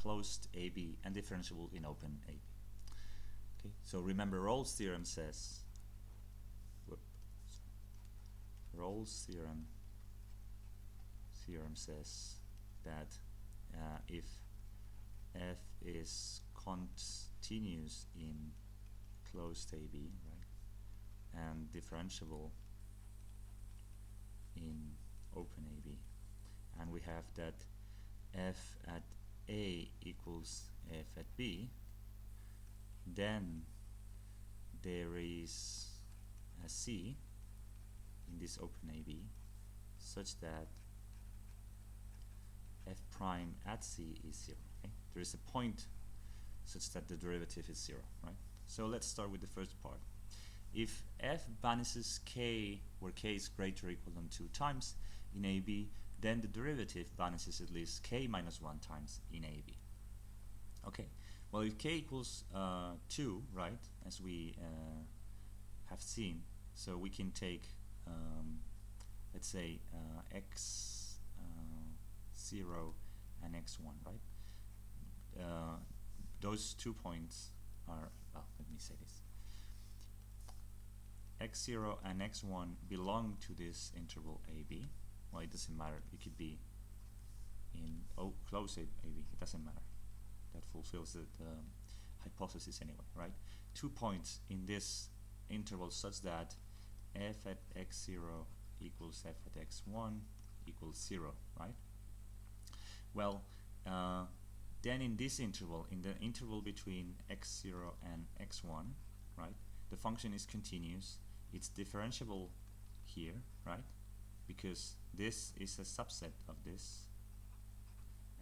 closed AB and differentiable in open AB. Okay, so remember Rolle's theorem says, Rolle's theorem says that if f is continuous in closed AB, right, and differentiable in open AB, and we have that f at A equals f at B, then there is a C in this open AB such that f prime at C is 0. Okay? There is a point such that the derivative is 0, right? So let's start with the first part. If f banishes k where k is greater or equal than 2 times in AB, then the derivative banishes at least k minus 1 times in AB. Okay, well, if k equals 2, right, as we have seen, so we can take, let's say, x0 and x1, right? Those 2 points are, well, let me say this. x0 and x1 belong to this interval AB. Well, it doesn't matter. It could be in closed AB. It doesn't matter. That fulfills the hypothesis anyway, right? 2 points in this interval such that f at x0 equals f at x1 equals 0, right? Well, then in this interval, in the interval between x0 and x1, right, the function is continuous. It's differentiable here, right, because this is a subset of this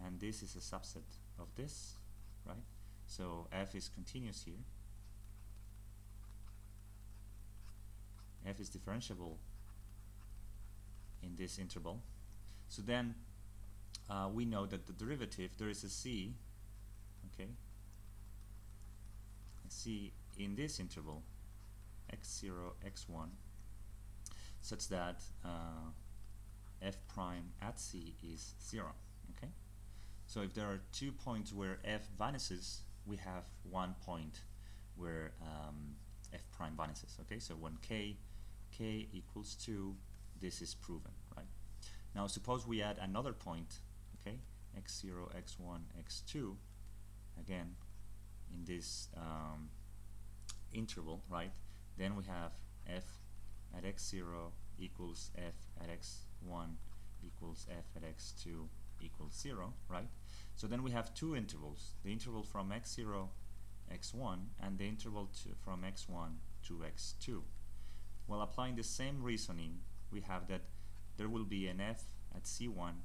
and this is a subset of this, right? So f is continuous here. F is differentiable in this interval. So then we know that the derivative, there is a c, okay, a c in this interval x0, x1, such that f prime at c is 0, okay? So if there are 2 points where f vanishes, we have 1 point where f prime vanishes, okay? So when k equals 2, this is proven, right? Now suppose we add another point, okay, x0, x1, x2, again in this interval, right? Then we have f at x0 equals f at x1 equals f at x2 equals 0, right? So then we have 2 intervals, the interval from x0, x1 and the interval from x1 to x2. Well, applying the same reasoning, we have that there will be an f at c1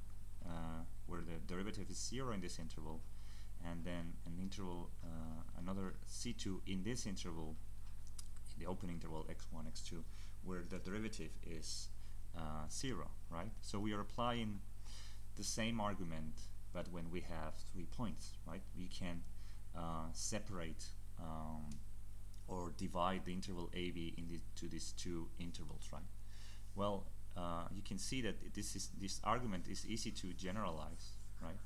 where the derivative is 0 in this interval, and then an interval, another c2 in this interval, in the open interval x1, x2, where the derivative is 0, right? So we are applying the same argument, but when we have 3 points, right? We can separate or divide the interval AB into these 2 intervals, right? Well, you can see that this argument is easy to generalize, right?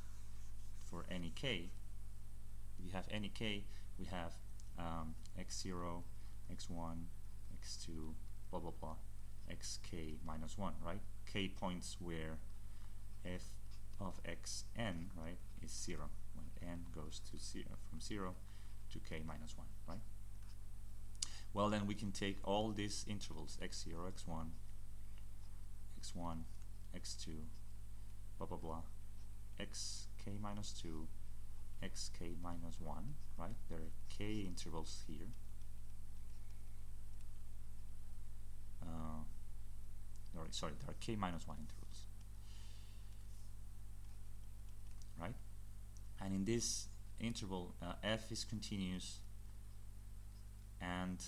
For any k, if you have any k, we have x0, x1, x2, blah blah blah, xk minus 1, right? K points where f of xn, right, is 0, when n goes to 0, from 0 to k minus 1, right? Well, then we can take all these intervals, x0, x1, x1, x2, blah blah blah, xk minus 2, xk minus 1, right? There are k intervals here. Sorry, there are k minus 1 intervals, right? And in this interval, f is continuous and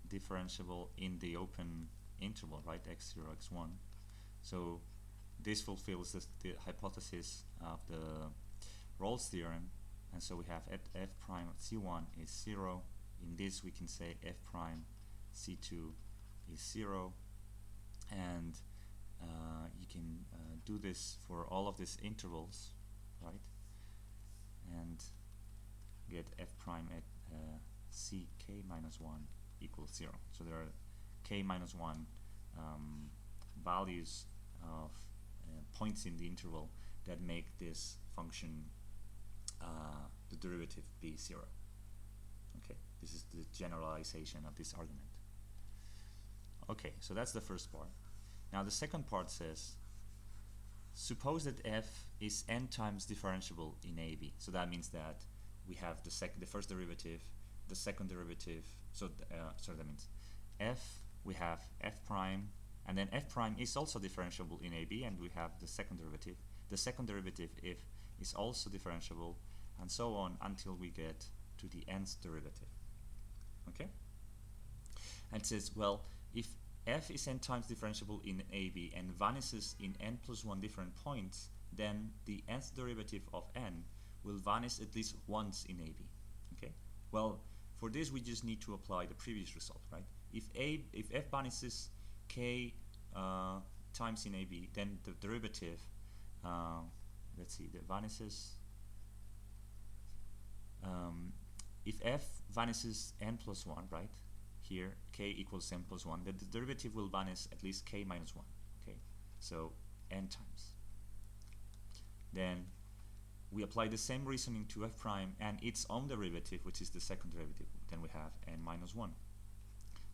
differentiable in the open interval, right? x0, x1. So this fulfills the hypothesis of the Rolle's theorem, and so we have f prime at c1 is 0. In this we can say f prime c2 is 0, and you can do this for all of these intervals, right? and get f prime at ck minus 1 equals 0. So there are k minus 1 values of points in the interval that make this function, the derivative, be 0. Okay, this is the generalization of this argument. Okay, so that's the first part. Now the second part says, suppose that f is n times differentiable in AB. So that means that we have the first derivative, the second derivative. So that means we have f prime, and then f prime is also differentiable in AB, and we have the second derivative. The second derivative if is also differentiable, and so on until we get to the nth derivative. Okay? And it says, well, if f is n times differentiable in AB and vanishes in n plus 1 different points, then the nth derivative of n will vanish at least once in AB. Okay? Well, for this we just need to apply the previous result, right? If f vanishes k times in AB, then the derivative, let's see, the vanishes, if f vanishes n plus 1, right? Here k equals n plus 1, then the derivative will vanish at least k minus 1. Okay, so n times. Then we apply the same reasoning to f prime and its own derivative, which is the second derivative. Then we have n minus 1,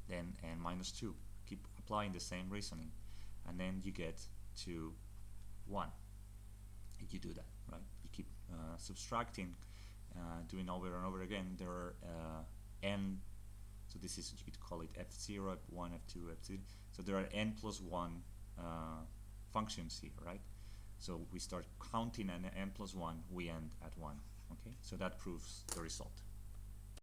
then n minus 2. Keep applying the same reasoning, and then you get to 1. If you do that, right? You keep subtracting, doing over and over again. There are n, so this is, you could call it f0, f1, f2, f3. So there are n plus 1 functions here, right? So we start counting an n plus 1, we end at 1. Okay, so that proves the result.